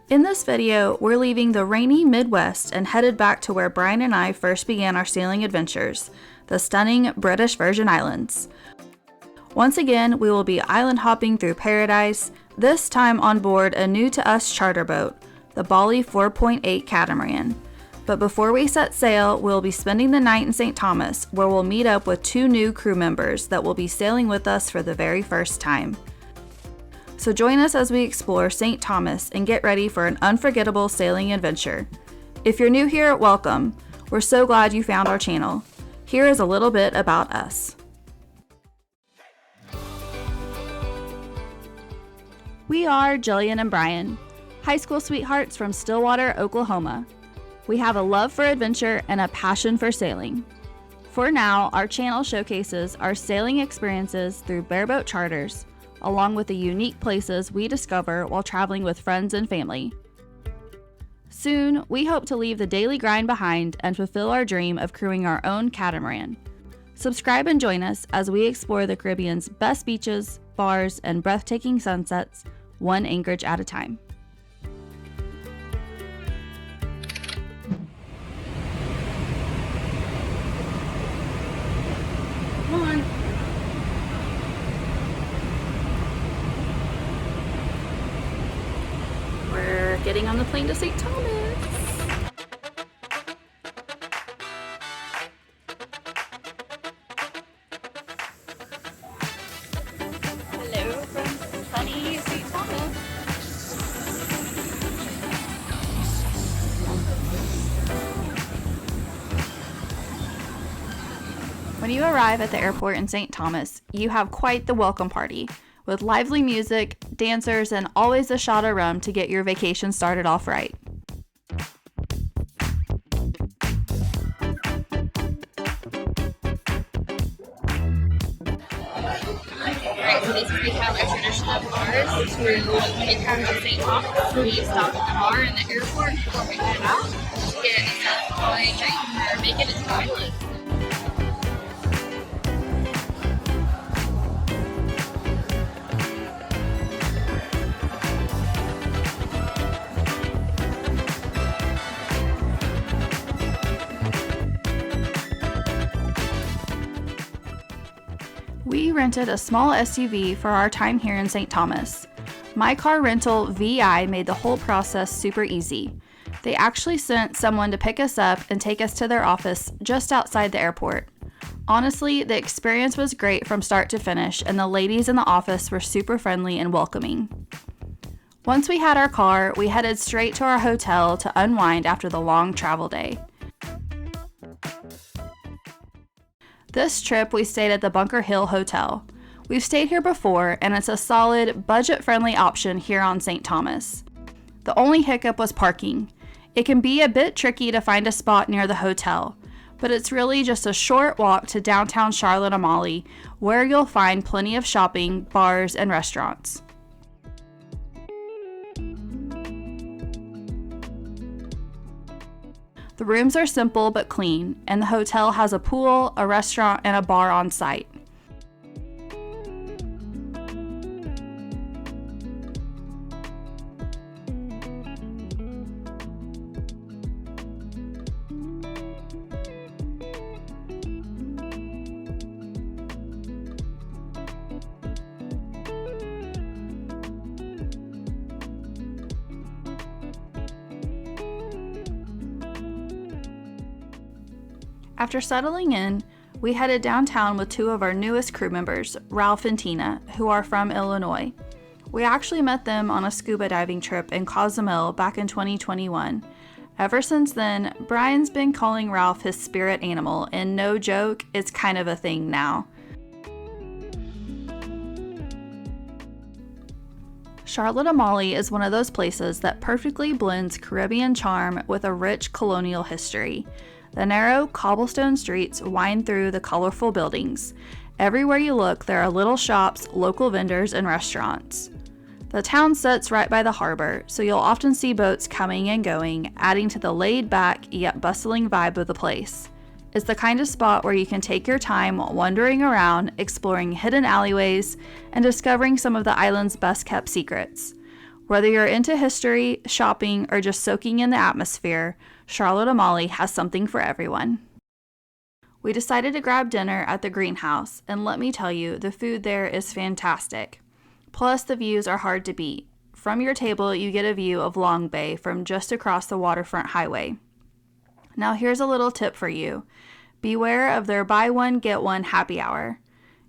In this video, we're leaving the rainy Midwest and headed back to where Brian and I first began our sailing adventures, the stunning British Virgin Islands. Once again, we will be island hopping through paradise, this time on board a new-to-us charter boat, the Bali 4.8 catamaran. But before we set sail, we'll be spending the night in St. Thomas, where we'll meet up with 2 new crew members that will be sailing with us for the very first time. So join us as we explore St. Thomas and get ready for an unforgettable sailing adventure. If you're new here, welcome. We're so glad you found our channel. Here is a little bit about us. We are Jillian and Brian, high school sweethearts from Stillwater, Oklahoma. We have a love for adventure and a passion for sailing. For now, our channel showcases our sailing experiences through bareboat charters, along with the unique places we discover while traveling with friends and family. Soon, we hope to leave the daily grind behind and fulfill our dream of crewing our own catamaran. Subscribe and join us as we explore the Caribbean's best beaches, bars, and breathtaking sunsets, one anchorage at a time. Come on. We're getting on the plane to St. Thomas. Hello from sunny St. Thomas. When you arrive at the airport in St. Thomas, you have quite the welcome party, with lively music, dancers, and always a shot of rum to get your vacation started off right. Alright, so this week we have a tradition of ours to get to St. Thomas. We stop at the bar in the airport before we head out to get a Sapphire drink for making it to the island. We rented a small SUV for our time here in St. Thomas. My car rental VI made the whole process super easy. They actually sent someone to pick us up and take us to their office just outside the airport. Honestly, the experience was great from start to finish, and the ladies in the office were super friendly and welcoming. Once we had our car, we headed straight to our hotel to unwind after the long travel day. This trip, we stayed at the Bunker Hill Hotel. We've stayed here before, and it's a solid, budget-friendly option here on St. Thomas. The only hiccup was parking. It can be a bit tricky to find a spot near the hotel, but it's really just a short walk to downtown Charlotte Amalie, where you'll find plenty of shopping, bars, and restaurants. The rooms are simple but clean, and the hotel has a pool, a restaurant, and a bar on site. After settling in, we headed downtown with 2 of our newest crew members, Ralph and Tina, who are from Illinois. We actually met them on a scuba diving trip in Cozumel back in 2021. Ever since then, Brian's been calling Ralph his spirit animal, and no joke, it's kind of a thing now. Charlotte Amalie is one of those places that perfectly blends Caribbean charm with a rich colonial history. The narrow cobblestone streets wind through the colorful buildings. Everywhere you look, there are little shops, local vendors, and restaurants. The town sits right by the harbor, so you'll often see boats coming and going, adding to the laid-back yet bustling vibe of the place. It's the kind of spot where you can take your time wandering around, exploring hidden alleyways, and discovering some of the island's best-kept secrets. Whether you're into history, shopping, or just soaking in the atmosphere, Charlotte Amalie has something for everyone. We decided to grab dinner at the greenhouse, and let me tell you, the food there is fantastic. Plus, the views are hard to beat. From your table, you get a view of Long Bay from just across the waterfront highway. Now here's a little tip for you. Beware of their buy one, get one happy hour.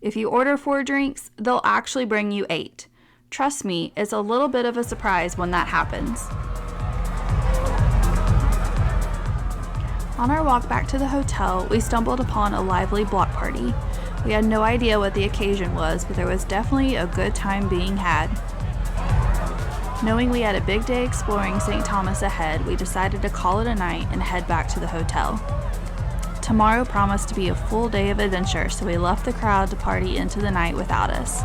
If you order 4 drinks, they'll actually bring you 8. Trust me, it's a little bit of a surprise when that happens. On our walk back to the hotel, we stumbled upon a lively block party. We had no idea what the occasion was, but there was definitely a good time being had. Knowing we had a big day exploring St. Thomas ahead, we decided to call it a night and head back to the hotel. Tomorrow promised to be a full day of adventure, so we left the crowd to party into the night without us.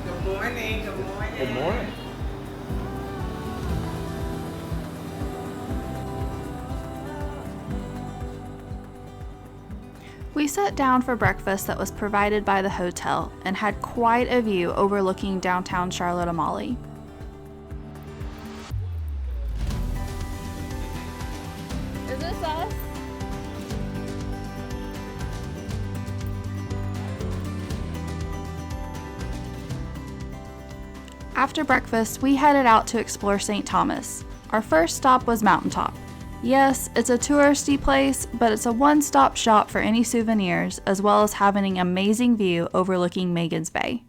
Good morning. Good morning. Good morning. We sat down for breakfast that was provided by the hotel and had quite a view overlooking downtown Charlotte Amalie. Is this us? After breakfast, we headed out to explore St. Thomas. Our first stop was Mountaintop. Yes, it's a touristy place, but it's a one-stop shop for any souvenirs, as well as having an amazing view overlooking Magens Bay.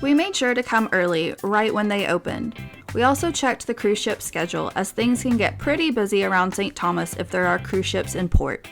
We made sure to come early, right when they opened. We also checked the cruise ship schedule, as things can get pretty busy around St. Thomas if there are cruise ships in port.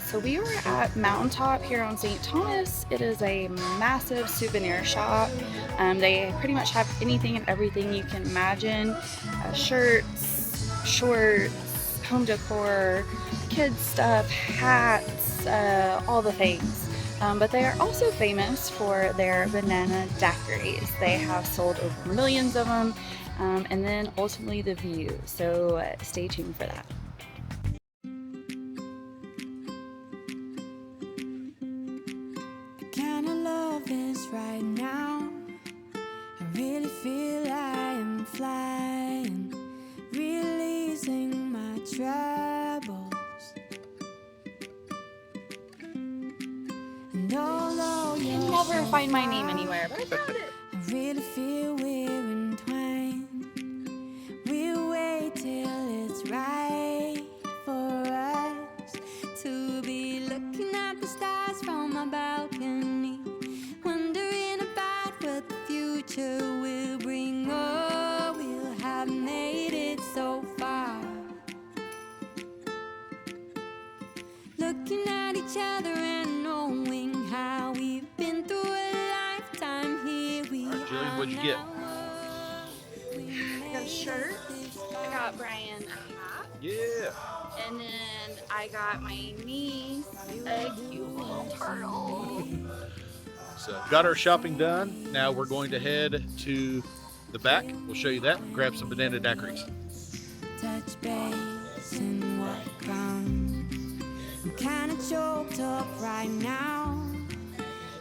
So we were at Mountaintop here on St. Thomas. It is a massive souvenir shop. They pretty much have anything and everything you can imagine. Shirts, shorts, home decor, kids stuff, hats, all the things. But they are also famous for their banana daiquiris. They have sold over millions of them, and then ultimately the view. So stay tuned for that. Right now, I really feel I am flying, releasing my troubles. And although I can never find my name anywhere, but I found it. I really feel we're entwined. We'll wait till it's right for us to be looking at the stars from my balcony, wondering about what the future will bring. Oh, we'll have made it so far, looking at each other and knowing how we've been through a lifetime here. We Julie, what'd you get? I got a shirt. I got Brian a hat. Yeah. And then I got my niece a cute little turtle. So got our shopping done. Now we're going to head to the back. We'll show you that. Grab some banana daiquiris. touch base and walk around. I'm kinda choked up right now.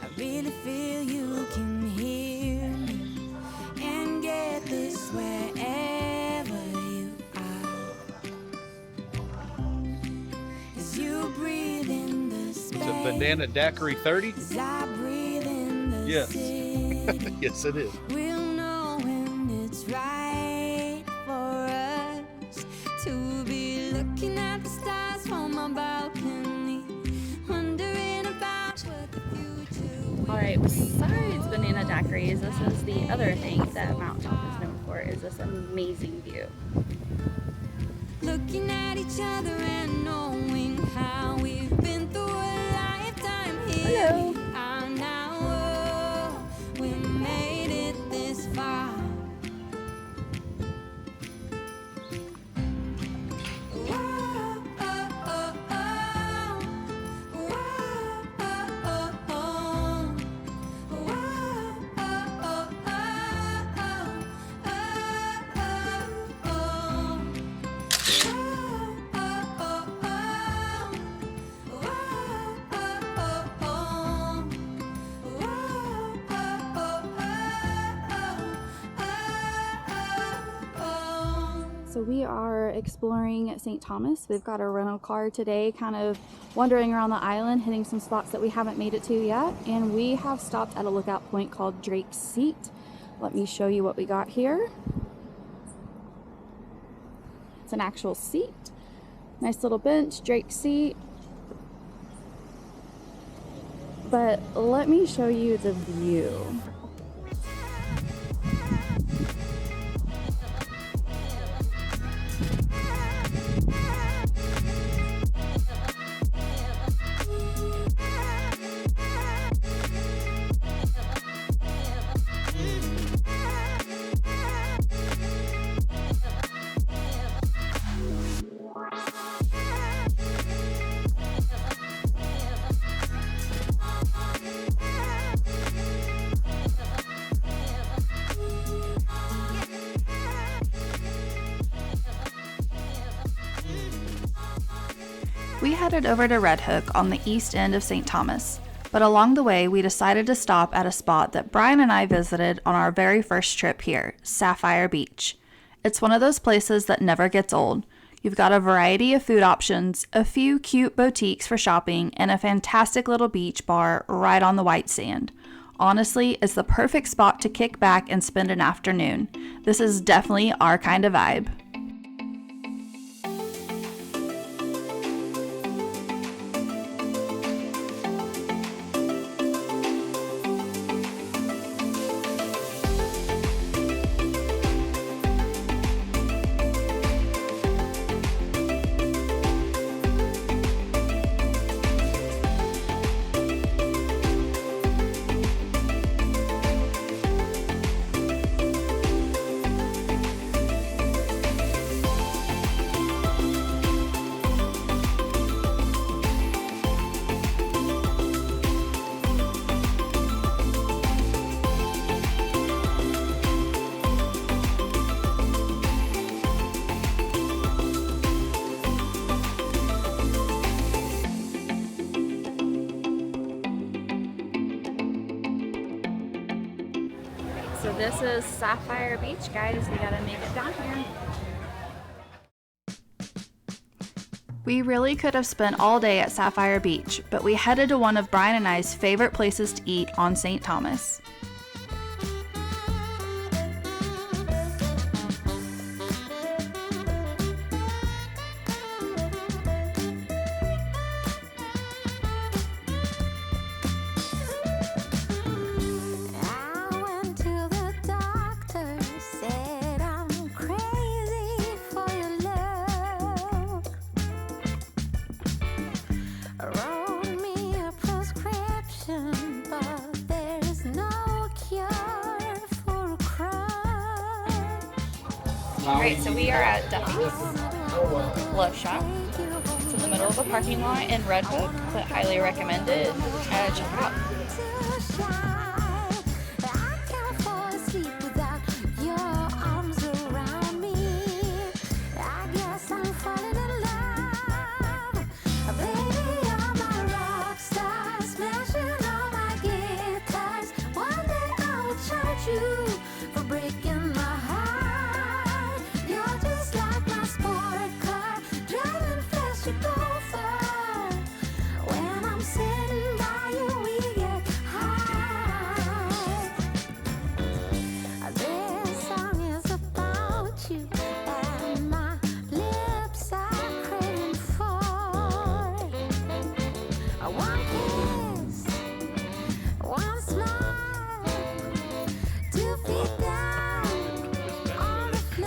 I really feel you can hear me. Banana Daiquiri 30? 'Cause I breathe in the Yes. city. Yes, it is. We'll know when it's right for us to be looking at the stars from my balcony, wondering about what the future will Alright, besides banana daiquiris, this is the other thing that Mountaintop is known for, is this amazing view. looking at each other and knowing how we've been through a lifetime here. Hello. We are now, oh, we made it this far. Whoa, oh, oh, oh. Whoa, oh, oh, oh. Whoa, oh, oh, oh, oh, oh, oh. So we are exploring St. Thomas. We've got a rental car today, kind of wandering around the island, hitting some spots that we haven't made it to yet. And we have stopped at a lookout point called Drake's Seat. Let me show you what we got here. It's an actual seat. Nice little bench, Drake's Seat. But let me show you the view. We headed over to Red Hook on the east end of St. Thomas, but along the way we decided to stop at a spot that Brian and I visited on our very first trip here, Sapphire Beach. It's one of those places that never gets old. You've got a variety of food options, a few cute boutiques for shopping, and a fantastic little beach bar right on the white sand. Honestly, it's the perfect spot to kick back and spend an afternoon. This is definitely our kind of vibe. So this is Sapphire Beach, guys. We gotta make it down here. We really could have spent all day at Sapphire Beach, but we headed to one of Brian and I's favorite places to eat on St. Thomas. I went to the doctor, said I'm crazy for your love. Wrote me a prescription, but there's no cure for a crush. Alright, so we are at Duffy's Love Shop. It's in the middle of a parking lot in Red Hook, but highly recommend it. Check it out. I can't fall asleep without your arms around me. I guess I'm falling in love. Baby, you're my rock star, smashing all my guitars. One day I will charge you for breaking my heart. You're just like my sport car, driving fast, you go far. When I'm sitting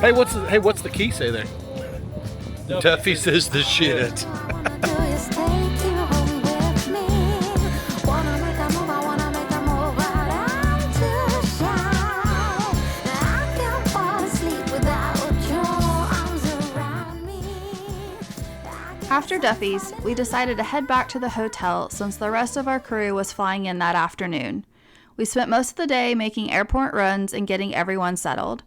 Hey, what's the key say there? Duffy says the shit. After Duffy's, we decided to head back to the hotel since the rest of our crew was flying in that afternoon. We spent most of the day making airport runs and getting everyone settled.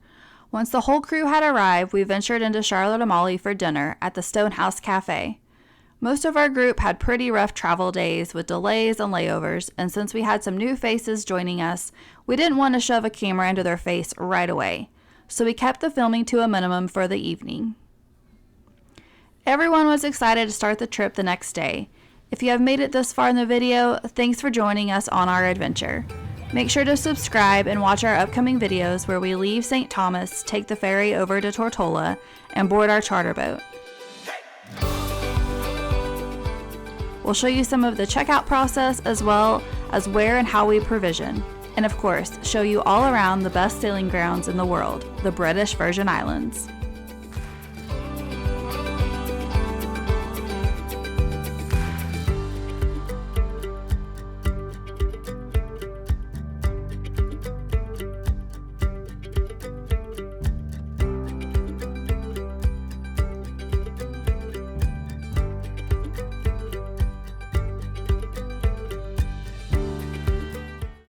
Once the whole crew had arrived, we ventured into Charlotte Amalie for dinner at the Stonehouse Cafe. Most of our group had pretty rough travel days with delays and layovers, and since we had some new faces joining us, we didn't want to shove a camera into their face right away, so we kept the filming to a minimum for the evening. Everyone was excited to start the trip the next day. If you have made it this far in the video, thanks for joining us on our adventure. Make sure to subscribe and watch our upcoming videos where we leave St. Thomas, take the ferry over to Tortola, and board our charter boat. We'll show you some of the checkout process as well as where and how we provision. And of course, show you all around the best sailing grounds in the world, the British Virgin Islands.